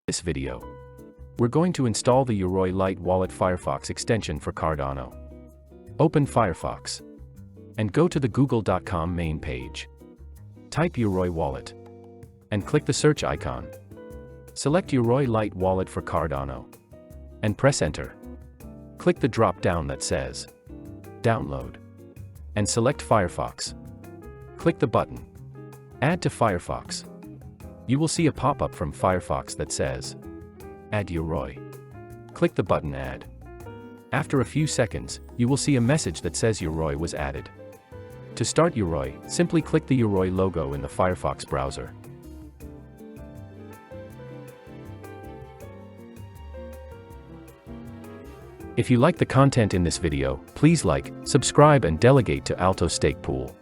This video, we're going to install the Yoroi Lite Wallet Firefox extension for Cardano. Open Firefox and go to the google.com main page. Type Yoroi Wallet and click the search icon. Select Yoroi Lite Wallet for Cardano and press enter. Click the drop-down that says Download and select Firefox. Click the button Add to Firefox. You will see a pop-up from Firefox that says Add Yoroi. Click the button Add. After a few seconds, you will see a message that says Yoroi was added. To start Yoroi, simply click the Yoroi logo in the Firefox browser. If you like the content in this video, please like, subscribe and delegate to Alto Stake Pool.